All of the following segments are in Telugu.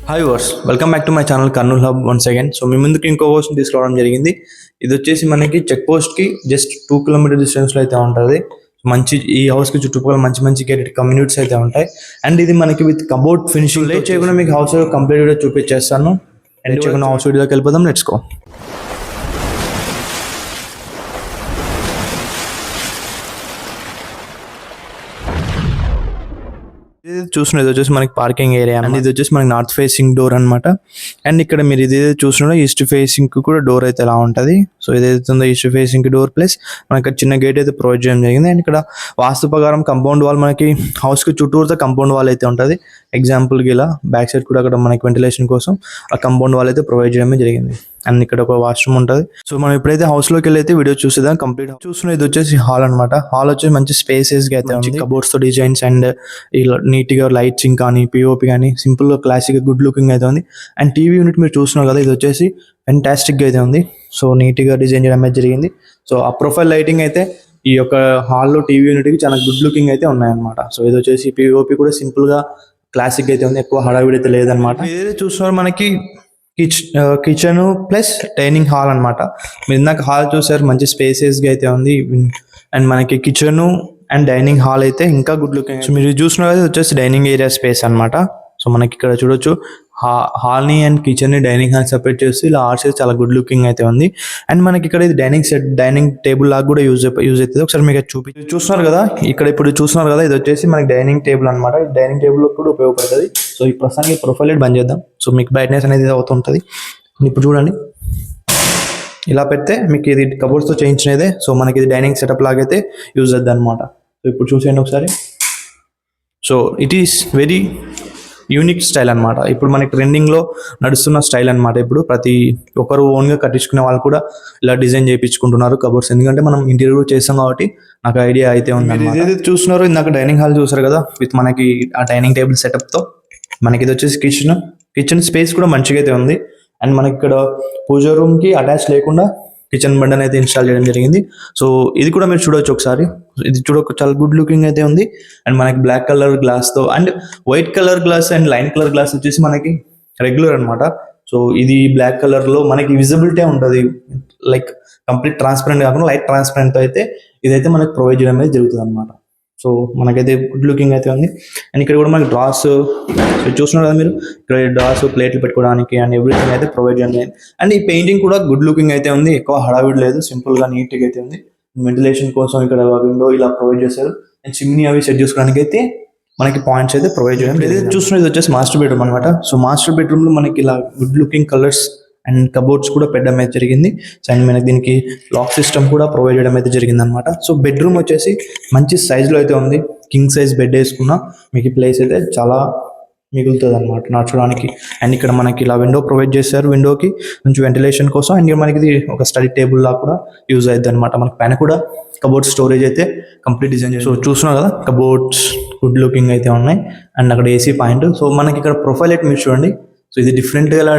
హాయ్ వర్స్ welcome back to my channel Kurnool hub once again. So మీ ముందుకు ఇంకో క్వశ్చన్ తీసుకురావడం జరిగింది. ఇది వచ్చేసి మనకి చెక్ పోస్ట్కి జస్ట్ 2 కిలోమీటర్ డిస్టెన్స్లో అయితే ఉంటుంది. మంచి ఈ హౌస్కి చుట్టుపక్కల మంచి మంచి గేటెడ్ కమ్యూనిటీస్ అయితే ఉంటాయి. అండ్ ఇది మనకి విత్ కబోర్డ్ ఫినిషింగ్ లేట్ చేయకుండా మీకు హౌస్ కంప్లీట్ వీడియో చూపించేస్తాను. అండ్ చేయకుండా హౌస్ వీడియోకి వెళ్ళిపోదాం. Let's go. ఇది చూసినది వచ్చేసి మనకి పార్కింగ్ ఏరియా అండ్ ఇది వచ్చేసి మనకి నార్త్ ఫేసింగ్ డోర్ అనమాట. అండ్ ఇక్కడ మీరు ఇది చూసిన ఈస్ట్ ఫేసింగ్ కూడా డోర్ అయితే ఎలా ఉంటుంది. సో ఇదైతే ఉందో ఈస్ట్ ఫేసింగ్ డోర్ ప్లస్ మనకి చిన్న గేట్ అయితే ప్రొవైడ్ చేయడం జరిగింది. అండ్ ఇక్కడ వాస్తు ప్రకారం కంపౌండ్ వాల్ మనకి హౌస్ కి చుట్టూరుతో కంపౌండ్ వాల్ అయితే ఉంటుంది. ఎగ్జాంపుల్ కి ఇలా బ్యాక్ సైడ్ కూడా అక్కడ మనకి వెంటిలేషన్ కోసం ఆ కంపౌండ్ వాల్ అయితే ప్రొవైడ్ చేయడమే జరిగింది. అండ్ ఇక్కడ ఒక వాష్రూమ్ ఉంటుంది. సో మనం ఎప్పుడైతే హౌస్ లోకి వెళ్ళి అయితే వీడియో చూసేదాం. కంప్లీట్ చూసిన ఇది వచ్చేసి హాల్ అనమాట. హాల్ వచ్చేసి మంచి స్పేసెస్ గా అయితే ఉంది. కబోర్డ్స్ తో డిజైన్స్ అండ్ నీట్ గా లైట్సింగ్ కానీ పిఓపి కానీ సింపుల్ గా క్లాసిక్ గుడ్ లుకింగ్ అయితే ఉంది. అండ్ టీవీ యూనిట్ మీరు చూస్తున్నారు కదా, ఇది వచ్చేసి ఫెంటాస్టిక్ గా అయితే ఉంది. సో నీట్ గా డిజైన్ చేయడం అయితే జరిగింది. సో ఆ ప్రొఫైల్ లైటింగ్ అయితే ఈ యొక్క హాల్లో టీవీ యూనిట్ కి చాలా గుడ్ లుకింగ్ అయితే ఉన్నాయన్నమాట. సో ఇది వచ్చేసి పిఓపి కూడా సింపుల్ గా క్లాసిక్ అయితే ఉంది. ఎక్కువ హడావిడి అయితే లేదనమాట. ఏదైతే చూస్తున్నారు మనకి కిచెన్ ప్లస్ డైనింగ్ హాల్ అనమాట. మీరు ఇందాక హాల్ చూసారు, మంచి స్పేసెస్గా అయితే ఉంది. అండ్ మనకి కిచెన్ అండ్ డైనింగ్ హాల్ అయితే ఇంకా గుడ్ లుకింగ్. సో మీరు చూసిన వచ్చేసి డైనింగ్ ఏరియా స్పేస్ అనమాట. సో మనకి ఇక్కడ చూడొచ్చు హాల్ని అండ్ కిచెన్ని డైనింగ్ హాల్ సెపరేట్ చేసి ఇలా ఆర్ట్స్ చాలా గుడ్ లుకింగ్ అయితే ఉంది. అండ్ మనకి ఇక్కడ ఇది డైనింగ్ టేబుల్ లాగా కూడా యూజ్ అవుతుంది. ఒకసారి మీకు చూస్తున్నారు కదా, ఇక్కడ ఇప్పుడు చూస్తున్నారు కదా, ఇది వచ్చేసి మనకి డైనింగ్ టేబుల్ అనమాట. ఈ డైనింగ్ టేబుల్ కూడా ఉపయోగపడుతుంది. సో ఈ ప్రస్తుతానికి ప్రొఫైల్ లైట్ బంద్ చేద్దాం. సో మీకు బ్రైట్నెస్ అనేది అవుతుంటుంది. ఇప్పుడు చూడండి, ఇలా పెడితే మీకు ఇది కబోర్డ్స్తో చేయించినదే. సో మనకి ఇది డైనింగ్ సెటప్ లాగైతే యూజ్ అవుతుంది అనమాట. సో ఇప్పుడు చూసేయండి ఒకసారి. So it is very unique style అనమాట. ఇప్పుడు మనకి ట్రెండింగ్లో నడుస్తున్న స్టైల్ అనమాట. ఇప్పుడు ప్రతి ఒక్కరు ఓన్గా కట్టించుకునే వాళ్ళు కూడా ఇలా డిజైన్ చేయించుకుంటున్నారు కబోర్డ్స్. ఎందుకంటే మనం ఇంటీరియర్ చేస్తాం కాబట్టి నాకు ఐడియా అయితే ఉంది. ఏదైతే చూస్తున్నారు ఇందాక డైనింగ్ హాల్ చూసారు కదా, విత్ మనకి ఆ డైనింగ్ టేబుల్ సెటప్తో మనకి ఇది వచ్చేసి కిచెన్ స్పేస్ కూడా మంచిగా అయితే ఉంది. అండ్ మనకి ఇక్కడ పూజ రూమ్కి అటాచ్ లేకుండా కిచెన్ బండన్ అయితే ఇన్స్టాల్ చేయడం జరిగింది. సో ఇది కూడా మీరు చూడవచ్చు ఒకసారి. ఇది చాలా గుడ్ లుకింగ్ అయితే ఉంది. అండ్ మనకి బ్లాక్ కలర్ గ్లాస్తో and white colour glass and line colour glass వచ్చేసి మనకి రెగ్యులర్ అనమాట. సో ఇది బ్లాక్ కలర్లో మనకి విజిబిలిటీ ఉంటుంది. లైక్ కంప్లీట్ ట్రాన్స్పరెంట్ కాకుండా లైట్ ట్రాన్స్పరెంట్ అయితే ఇదైతే మనకి ప్రొవైడ్ చేయడం అనేది జరుగుతుంది అనమాట. సో మనకైతే గుడ్ లుకింగ్ అయితే ఉంది. అండ్ ఇక్కడ కూడా మనకి డ్రాస్ చూస్తున్నారు కదా మీరు, ఇక్కడ డ్రాస్ ప్లేట్లు పెట్టుకోవడానికి అండ్ ఎవ్రీథింగ్ అయితే ప్రొవైడ్ చేయండి. అండ్ ఈ పెయింటింగ్ కూడా గుడ్ లుకింగ్ అయితే ఉంది. ఎక్కువ హడావిడి లేదు, సింపుల్గా నీట్గా అయితే ఉంది. వెంటిలేషన్ కోసం ఇక్కడ విండో ఇలా ప్రొవైడ్ చేశారు. అండ్ చిమ్నీ అవి సెట్ చేసుకోవడానికి అయితే మనకి పాయింట్స్ అయితే ప్రొవైడ్ చేయడం. ఏదైతే చూస్తున్నది ఇది వచ్చేసి మాస్టర్ బెడ్రూమ్ అనమాట. సో మాస్టర్ బెడ్రూమ్లో మనకి ఇలా good looking colours and cupboards కూడా పెట్టడం అయితే జరిగింది. అండ్ మనకి దీనికి లాక్ సిస్టమ్ కూడా ప్రొవైడ్ చేయడం అయితే జరిగింది అనమాట. సో బెడ్రూమ్ వచ్చేసి మంచి సైజులో అయితే ఉంది. కింగ్ సైజ్ బెడ్ వేసుకున్న మీకు ప్లేస్ అయితే చాలా మిగులుతుంది అనమాట నడచడానికి. అండ్ ఇక్కడ మనకి ఇలా విండో ప్రొవైడ్ చేశారు. విండోకి నుంచి వెంటిలేషన్ కోసం. అండ్ మనకి ఇది ఒక స్టడీ టేబుల్ లా కూడా యూజ్ అవుతుంది అనమాట. మనకి పైన కూడా కబోర్డ్ స్టోరేజ్ అయితే కంప్లీట్ డిజైన్. సో చూస్తున్నాం కదా, కబోర్డ్స్ గుడ్ లుకింగ్ అయితే ఉన్నాయి. అండ్ అక్కడ ఏసీ పాయింట్. సో మనకి ఇక్కడ ప్రొఫైల్ అయితే మీరు చూడండి. సో ఇది డిఫరెంట్గా ఇలా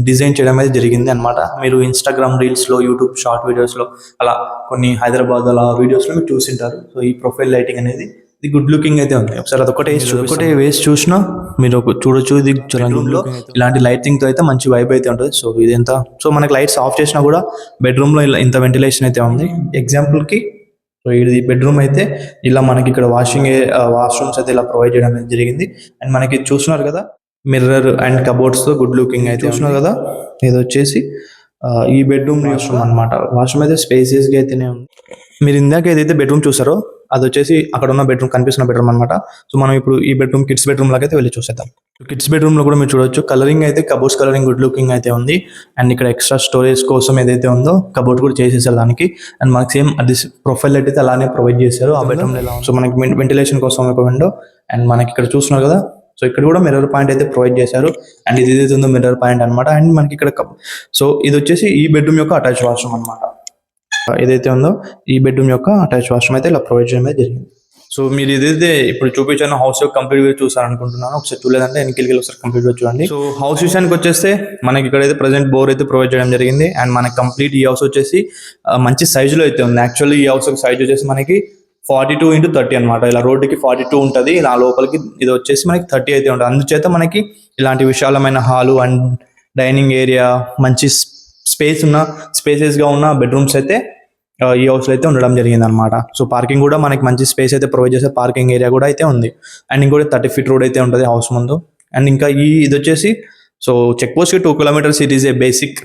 డిజైన్ చేయడం అయితే జరిగింది అనమాట. మీరు ఇన్స్టాగ్రామ్ రీల్స్లో, యూట్యూబ్ షార్ట్ వీడియోస్లో అలా కొన్ని హైదరాబాద్ అలా వీడియోస్లో మీరు చూసింటారు. సో ఈ ప్రొఫైల్ లైటింగ్ అనేది ఇది గుడ్ లుకింగ్ అయితే ఉంది. ఒకసారి అదొకటే వేసి చూసినా మీరు చూడొచ్చు. ఇది బెడ్రూమ్లో ఇలాంటి లైటింగ్తో అయితే మంచి వైబ్ అయితే ఉంటుంది. సో ఇది ఎంత, సో మనకి లైట్స్ ఆఫ్ చేసినా కూడా బెడ్రూమ్లో ఇలా ఇంత వెంటిలేషన్ అయితే ఉంది. ఎగ్జాంపుల్కి సో ఇది బెడ్రూమ్ అయితే ఇలా మనకి ఇక్కడ వాష్రూమ్స్ అయితే ఇలా ప్రొవైడ్ చేయడం అయితే జరిగింది. అండ్ మనకి చూస్తున్నారు కదా, మిర్రర్ అండ్ కబోర్డ్స్తో గుడ్ లుకింగ్ అయితే చూస్తున్నారు కదా. ఇది వచ్చేసి ఈ బెడ్రూమ్ వాష్రూమ్ అనమాట. వాష్రూమ్ అయితే స్పేసియస్గా అయితేనే ఉంది. మీరు ఇందాక ఏదైతే బెడ్రూమ్ చూసారో అది వచ్చేసి అక్కడ ఉన్న బెడ్రూమ్, కనిపిస్తున్న బెడ్రూమ్ అనమాట. సో మనం ఇప్పుడు ఈ బెడ్రూమ్ కిడ్స్ బెడ్రూమ్ లాగా అయితే వెళ్ళి చూసేద్దాం. కిడ్స్ బెడ్రూమ్లో కూడా మీరు చూడొచ్చు, కలరింగ్ అయితే కబోర్డ్స్ కలరింగ్ గుడ్ లుకింగ్ అయితే ఉంది. అండ్ ఇక్కడ ఎక్స్ట్రా స్టోరేజ్ కోసం ఏదైతే ఉందో కబోర్డ్ కూడా చేసేసారు దానికి. అండ్ మనకి సేమ్ అది ప్రొఫైల్ లైట్ అయితే అలానే ప్రొవైడ్ చేశారు ఆ బెడ్రూమ్లో. సో మనకి వెంటిలేషన్ కోసం ఒక విండో. అండ్ మనకి ఇక్కడ చూస్తున్నారు కదా, సో ఇక్కడ కూడా మిర్రర్ పాయింట్ అయితే ప్రొవైడ్ చేశారు. అండ్ ఇది ఏదైతే ఉందో మిర్రర్ పాయింట్ అనమాట. అండ్ మనకి ఇక్కడ సో ఇది వచ్చేసి ఈ బెడ్రూమ్ యొక్క అటాచ్ వాష్రూమ్ అనమాట. ఏదైతే ఉందో ఈ బెడ్రూమ్ యొక్క అటాచ్ వాష్రూమ్ అయితే ఇలా ప్రొవైడ్ చేయడం అయితే జరిగింది. సో మీరు ఏదైతే ఇప్పుడు చూపించాను హౌస్ యొక్క కంప్లీట్ వ్యూ చూసారనుకుంటున్నాను. ఒకసారి చూడలేదంటే వెనక్కి ఒకసారి కంప్లీట్ వ్యూ చూడండి. సో హౌస్ విషయానికి వచ్చేస్తే మనకి ఇక్కడైతే ప్రజెంట్ బోర్ అయితే ప్రొవైడ్ చేయడం జరిగింది. అండ్ మనకి కంప్లీట్ ఈ హౌస్ వచ్చేసి మంచి సైజులో అయితే ఉంది. యాక్చువల్లీ ఈ హౌస్ సైజ్ వచ్చేసి మనకి 42x30 అనమాట. ఇలా రోడ్డుకి 42 ఉంటుంది, ఇలా లోపలికి ఇది వచ్చేసి మనకి 30 అయితే ఉంటుంది. అందుచేత మనకి ఇలాంటి విశాలమైన హాలు అండ్ డైనింగ్ ఏరియా, మంచి స్పేసెస్గా ఉన్న బెడ్రూమ్స్ అయితే ఈ హౌస్లో అయితే ఉండడం జరిగింది అనమాట. సో పార్కింగ్ కూడా మనకి మంచి స్పేస్ అయితే ప్రొవైడ్ చేసే పార్కింగ్ ఏరియా కూడా అయితే ఉంది. అండ్ ఇంకోటి 30 feet రోడ్ అయితే ఉంటుంది హౌస్ ముందు. అండ్ ఇంకా ఇది వచ్చేసి సో చెక్ పోస్ట్కి 2 kilometers it is a basic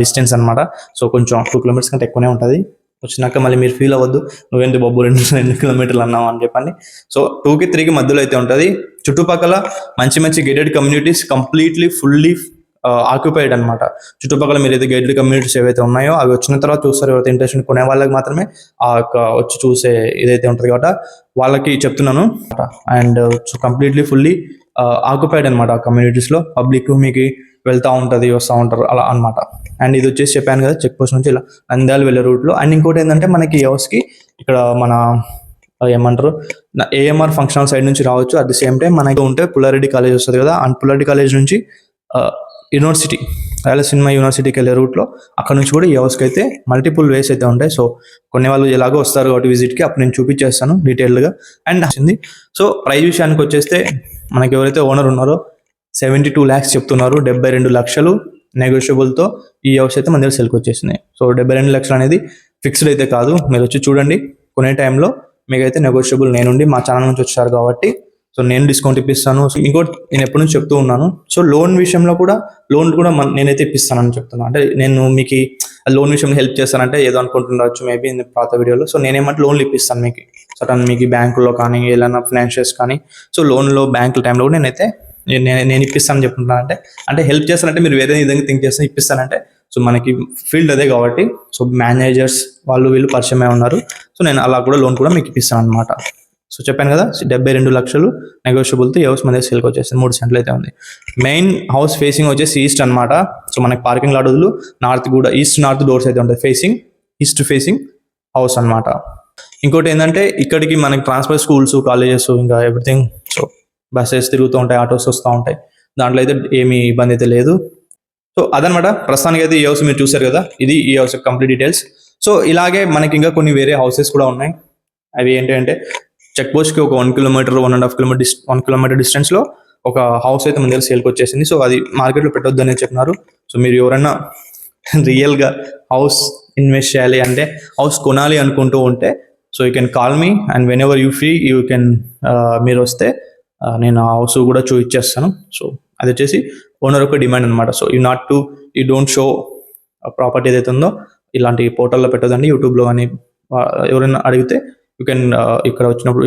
distance అనమాట. సో కొంచెం 2 kilometers కంటే ఎక్కువనే ఉంటుంది. వచ్చినాక మళ్ళీ మీరు ఫీల్ అవ్వద్దు, నువ్వేంటి బాబు 2 kilometers అన్నావు అని చెప్పండి. సో 2కి 3కి మధ్యలో అయితే ఉంటుంది. చుట్టుపక్కల మంచి gated communities, completely fully occupied అనమాట. చుట్టుపక్కల మీరు అయితే గేటెడ్ కమ్యూనిటీస్ ఏవైతే ఉన్నాయో అవి వచ్చిన తర్వాత చూస్తారు. ఎవరైతే ఇంట్రెస్ట్ కొనే వాళ్ళకి మాత్రమే వచ్చి చూసే ఇదైతే ఉంటుంది కాబట్టి వాళ్ళకి చెప్తున్నాను. And so completely fully occupied అనమాట. ఆ కమ్యూనిటీస్లో పబ్లిక్ మీకు వెళ్తూ ఉంటుంది, వస్తూ ఉంటారు అలా అనమాట. అండ్ ఇది వచ్చేసి చెప్పాను కదా, చెక్ పోస్ట్ నుంచి ఇలా నంద్యాల వెళ్ళే రూట్లో. అండ్ ఇంకోటి ఏంటంటే మనకి ఈ హౌస్కి ఇక్కడ మన ఏమంటారు ఏఎంఆర్ ఫంక్షన్ హాల్ సైడ్ నుంచి రావచ్చు. అట్ ది సేమ్ టైం మనకి ఉంటే పుల్లారెడ్డి కాలేజ్ వస్తుంది కదా, అండ్ పుల్లారెడ్డి కాలేజ్ నుంచి యూనివర్సిటీ, రాయలసీమ యూనివర్సిటీకి వెళ్ళే రూట్లో అక్కడ నుంచి కూడా ఈ హౌస్కి అయితే మల్టిపుల్ వేస్ అయితే ఉంటాయి. సో కొన్ని వాళ్ళు ఎలాగో వస్తారు కాబట్టి విజిట్కి, అప్పుడు నేను చూపించేస్తాను డీటెయిల్డ్గా. అండ్ వచ్చింది. సో ప్రైస్ విషయానికి వచ్చేస్తే మనకి ఎవరైతే ఓనర్ ఉన్నారో 72 lakhs చెప్తున్నారు. 72 లక్షలు నెగోషియబుల్తో ఈ హౌస్ అయితే మన దగ్గర సెల్కి వచ్చేసింది. సో 72 లక్షలు అనేది ఫిక్స్డ్ అయితే కాదు, మీరు వచ్చి చూడండి. కొనే టైంలో మీకైతే నెగోషియబుల్ నేనుండి మా ఛానల్ నుంచి వచ్చారు కాబట్టి సో నేను డిస్కౌంట్ ఇప్పిస్తాను. సో ఇంకోటి నేను ఎప్పటి నుంచి చెప్తూ ఉన్నాను, సో లోన్ విషయంలో కూడా నేనైతే ఇప్పిస్తానని చెప్తున్నాను. అంటే నేను మీకు లోన్ విషయంలో హెల్ప్ చేస్తానంటే ఏదో అనుకుంటుండొచ్చు మేబీ పాత వీడియోలో. సో నేనేమంటే లోన్లు ఇప్పిస్తాను మీకు సడన్, మీకు బ్యాంకులో కానీ ఏదైనా ఫైనాన్షియల్స్ కానీ. సో లోన్లో బ్యాంకుల టైంలో కూడా నేను ఇప్పిస్తానని చెప్తున్నాను. అంటే హెల్ప్ చేస్తానంటే మీరు వేరే విధంగా థింక్ చేస్తే ఇప్పిస్తానంటే, సో మనకి ఫీల్డ్ అదే కాబట్టి సో మేనేజర్స్ వాళ్ళు వీళ్ళు పరిచయమే ఉన్నారు. సో నేను అలా కూడా లోన్ కూడా మీకు ఇప్పిస్తాను అనమాట. సో చెప్పాను కదా 72 లక్షలు నెగోషియబుల్తో ఈ హౌస్ మన దగ్గర సేల్కి వచ్చేసింది. 3 సెంట్లు అయితే ఉంది. మెయిన్ హౌస్ ఫేసింగ్ వచ్చేసి ఈస్ట్ అనమాట. సో మనకి పార్కింగ్ లాట్ వదులు నార్త్ కూడా ఈస్ట్ నార్త్ డోర్స్ అయితే ఉంటాయి. ఈస్ట్ ఫేసింగ్ హౌస్ అనమాట. ఇంకోటి ఏంటంటే ఇక్కడికి మనకి ట్రాన్స్ఫర్ స్కూల్స్, కాలేజెస్, ఇంకా ఎవ్రీథింగ్. సో బస్సెస్ తిరుగుతూ ఉంటాయి, ఆటోస్ వస్తూ ఉంటాయి, దాంట్లో అయితే ఏమీ ఇబ్బంది అయితే లేదు. సో అదనమాట ప్రస్తుతానికి అయితే ఈ హౌస్ మీరు చూసారు కదా, ఇది ఈ హౌస్ కంప్లీట్ డీటెయిల్స్. సో ఇలాగే మనకి ఇంకా కొన్ని వేరే హౌసెస్ కూడా ఉన్నాయి. అవి ఏంటంటే చెక్ పోస్ట్కి ఒక 1 kilometer 1.5 kilometer డిస్టెన్స్లో ఒక హౌస్ అయితే మన దగ్గర సేల్కి వచ్చేసింది. సో అది మార్కెట్లో పెట్టొద్దు అనేది చెప్పినారు. సో మీరు ఎవరైనా రియల్గా హౌస్ ఇన్వెస్ట్ చేయాలి అంటే, హౌస్ కొనాలి అనుకుంటూ ఉంటే, so you can call me and when ever you free you can మీరు వస్తే నేను ఆ హౌస్ కూడా చూపించేస్తాను. సో అది వచ్చేసి ఓనర్ ఒక డిమాండ్ అనమాట. So you don't show property ఏదైతే ఉందో ఇలాంటి పోర్టల్లో పెట్టదండి. యూట్యూబ్లో కానీ ఎవరైనా అడిగితే యూ కెన్ ఇక్కడ వచ్చినప్పుడు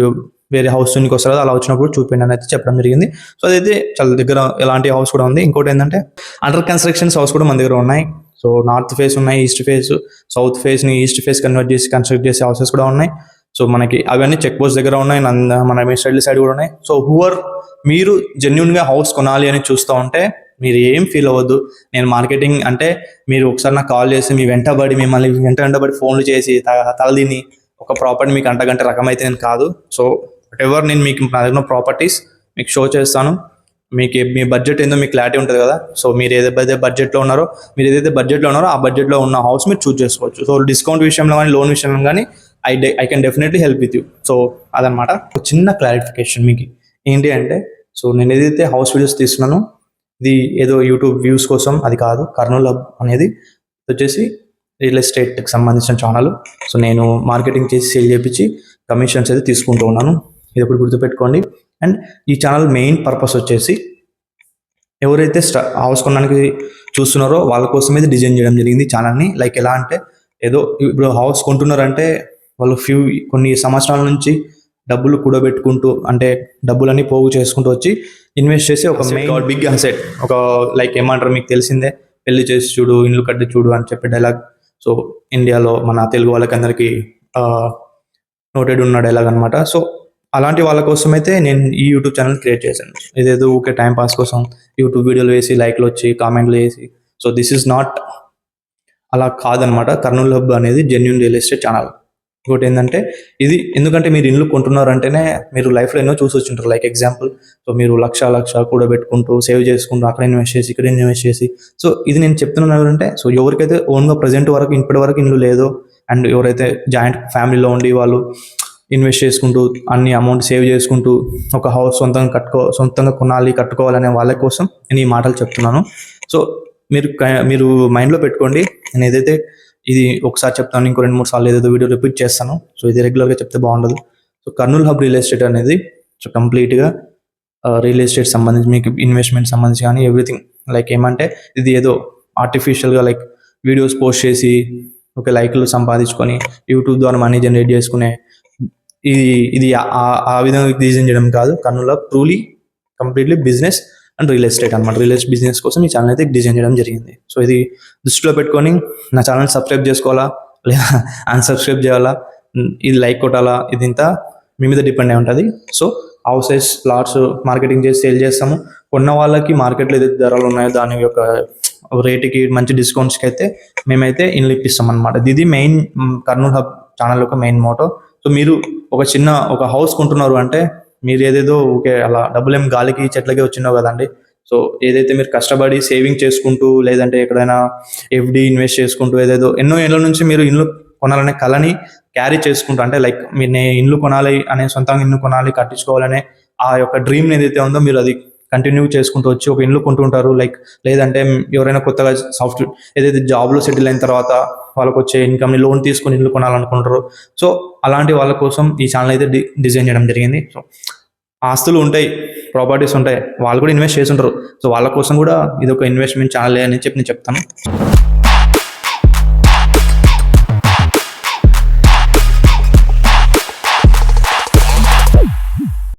వేరే హౌస్ నుంచి వస్తారు కదా, అలా వచ్చినప్పుడు చూపించండి అని అయితే చెప్పడం జరిగింది. సో అదైతే చాలా దగ్గర ఎలాంటి హౌస్ కూడా ఉంది. ఇంకోటి ఏంటంటే అండర్ కన్స్ట్రక్షన్స్ హౌస్ కూడా మన దగ్గర ఉన్నాయి. సో నార్త్ ఫేస్ ఉన్నాయి, ఈస్ట్ ఫేస్, సౌత్ ఫేస్ని ఈస్ట్ ఫేస్ కన్స్ట్రక్ట్ చేసే హౌసెస్ కూడా ఉన్నాయి. సో మనకి అవన్నీ చెక్ పోస్ట్ దగ్గర ఉన్నాయి, మన మిస్టర్లీ సైడ్ కూడా ఉన్నాయి. సో మీరు జెన్యున్గా హౌస్ కొనాలి అని చూస్తూ ఉంటే మీరు ఏం ఫీల్ అవ్వద్దు. నేను మార్కెటింగ్ అంటే మీరు ఒకసారి నాకు కాల్ చేసి మిమ్మల్ని వెంటబడి ఫోన్లు చేసి తలదిని ఒక ప్రాపర్టీ మీకు అంటగంట రకం అయితే నేను కాదు. సో వాట్ నేను మీకు నా దగ్గర ప్రాపర్టీస్ మీకు షో చేస్తాను. మీకు మీ బడ్జెట్ ఏందో మీకు క్లారిటీ ఉంటుంది కదా. సో మీరు ఏదైతే బడ్జెట్లో ఉన్నారో ఆ బడ్జెట్లో ఉన్న హౌస్ మీరు చూస్ చేసుకోవచ్చు. సో డిస్కౌంట్ విషయంలో కానీ లోన్ విషయంలో కానీ I can definitely help with you. So అదనమాట. ఒక చిన్న క్లారిఫికేషన్ మీకు ఏంటి అంటే, సో నేను ఏదైతే హౌస్ వీడియోస్ తీస్తున్నానో ఇది ఏదో యూట్యూబ్ వ్యూస్ కోసం అది కాదు. కర్నూలు హబ్ అనేది వచ్చేసి రియల్ ఎస్టేట్కి సంబంధించిన ఛానల్. సో నేను మార్కెటింగ్ చేసి సేల్ చేయించి కమిషన్స్ అయితే తీసుకుంటూ ఉన్నాను. ఇది ఇప్పుడు గుర్తుపెట్టుకోండి. అండ్ ఈ ఛానల్ మెయిన్ పర్పస్ వచ్చేసి ఎవరైతే హౌస్ కొనడానికి చూస్తున్నారో వాళ్ళ కోసమే డిజైన్ చేయడం జరిగింది ఛానల్ని. లైక్ ఎలా అంటే, ఏదో ఇప్పుడు హౌస్ కొంటున్నారంటే వాళ్ళు కొన్ని సంవత్సరాల నుంచి డబ్బులు కూడబెట్టుకుంటూ, అంటే డబ్బులన్నీ పోగు చేసుకుంటూ వచ్చి ఇన్వెస్ట్ చేసి ఒక బిగ్ అసెట్, ఒక లైక్ ఏమంటారు మీకు తెలిసిందే, పెళ్లి చేసి చూడు ఇల్లు కట్టి చూడు అని చెప్పే డైలాగ్. సో ఇండియాలో మన తెలుగు వాళ్ళకి అందరికీ నోటెడ్ ఉన్న డైలాగ్ అనమాట. సో అలాంటి వాళ్ళ కోసం అయితే నేను ఈ యూట్యూబ్ ఛానల్ క్రియేట్ చేశాను. ఇదేదో ఊకే టైంపాస్ కోసం యూట్యూబ్ వీడియోలు వేసి లైక్లు వచ్చి కామెంట్లు వేసి, సో దిస్ ఈజ్ నాట్, అలా కాదనమాట. కర్నూలు హబ్ అనేది జెన్యూన్ రియల్ ఎస్టేట్ ఛానల్. ఇంకోటి ఏంటంటే ఇది ఎందుకంటే మీరు ఇల్లు కొంటున్నారంటేనే మీరు లైఫ్లో ఎన్నో చూసి వచ్చింటారు. లైక్ ఎగ్జాంపుల్, సో మీరు లక్ష కూడబెట్టుకుంటూ సేవ్ చేసుకుంటూ అక్కడ ఇన్వెస్ట్ చేసి ఇక్కడ ఇన్వెస్ట్ చేసి, సో ఇది నేను చెప్తున్నాను ఎవరంటే, సో ఎవరికైతే ఓన్గా ప్రజెంట్ వరకు ఇప్పటి వరకు ఇల్లు లేదో, అండ్ ఎవరైతే జాయింట్ ఫ్యామిలీలో ఉండి వాళ్ళు ఇన్వెస్ట్ చేసుకుంటూ అన్ని అమౌంట్ సేవ్ చేసుకుంటూ ఒక హౌస్ సొంతంగా కట్టుకోవాలనే వాళ్ళ కోసం నేను ఈ మాటలు చెప్తున్నాను. సో మీరు మైండ్లో పెట్టుకోండి. నేను ఏదైతే ఇది ఒకసారి చెప్తాను, ఇంకో 2-3 సార్లు ఏదైతే వీడియో రిపీట్ చేస్తాను. సో ఇది రెగ్యులర్గా చెప్తే బాగుండదు. So Kurnool hub real estate అనేది సో కంప్లీట్గా రియల్ ఎస్టేట్ సంబంధించి మీకు ఇన్వెస్ట్మెంట్ సంబంధించి కానీ ఎవ్రీథింగ్ లైక్ ఏమంటే ఇది ఏదో ఆర్టిఫిషియల్గా లైక్ వీడియోస్ పోస్ట్ చేసి ఒక లైక్లు సంపాదించుకొని యూట్యూబ్ ద్వారా మనీ జనరేట్ చేసుకునే ఇది ఆ విధంగా డిజైన్ చేయడం కాదు. Kurnool hub truly completely business and real estate అనమాట. రియల్ ఎస్టేట్ బిజినెస్ కోసం ఈ ఛానల్ అయితే డిజైన్ చేయడం జరిగింది. సో ఇది దృష్టిలో పెట్టుకొని నా ఛానల్ సబ్స్క్రైబ్ చేసుకోవాలా లేదా అన్సబ్స్క్రైబ్ చేయాలా, ఇది లైక్ కొట్టాలా, ఇది ఇంత మీ మీద డిపెండ్ అయి ఉంటుంది. సో హౌసెస్ ప్లాట్స్ మార్కెటింగ్ చేసి సేల్ చేస్తాము. కొన్న వాళ్ళకి మార్కెట్లో ఏదైతే ధరలు ఉన్నాయో దాని యొక్క రేటుకి మంచి డిస్కౌంట్స్కి అయితే మేమైతే ఇన్లు ఇప్పిస్తాం అనమాట. ఇది మెయిన్ కర్నూలు హబ్ ఛానల్ యొక్క మెయిన్ మోటో. సో మీరు ఒక హౌస్ కొంటున్నారు అంటే మీరు ఏదేదో ఓకే అలా డబ్బులు ఏం గాలికి చెట్లకి వచ్చినావు కదండి. సో ఏదైతే మీరు కష్టపడి సేవింగ్ చేసుకుంటూ లేదంటే ఎక్కడైనా ఎఫ్డి ఇన్వెస్ట్ చేసుకుంటూ ఏదేదో ఎన్నో ఏళ్ళ నుంచి మీరు ఇల్లు కొనాలనే కళని క్యారీ చేసుకుంటూ అంటే లైక్ మీరు ఇల్లు కొనాలి అనే సొంతంగా ఇల్లు కొనాలి కట్టించుకోవాలనే ఆ యొక్క డ్రీమ్ ఏదైతే ఉందో మీరు అది కంటిన్యూ చేసుకుంటూ వచ్చి ఒక ఇల్లు కొంటుంటారు. లైక్ లేదంటే ఎవరైనా కొత్తగా సాఫ్ట్వేర్ ఏదైతే జాబ్లో సెటిల్ అయిన తర్వాత వాళ్ళకి వచ్చే ఇన్కమ్ని లోన్ తీసుకొని ఇల్లు కొనాలనుకుంటారు. సో అలాంటి వాళ్ళ కోసం ఈ ఛానల్ అయితే డిజైన్ చేయడం జరిగింది. సో ఆస్తులు ఉంటాయి, ప్రాపర్టీస్ ఉంటాయి, వాళ్ళు కూడా ఇన్వెస్ట్ చేసి ఉంటారు. సో వాళ్ళ కోసం కూడా ఇది ఒక ఇన్వెస్ట్మెంట్ ఛానల్ అని చెప్పి నేను చెప్తాను.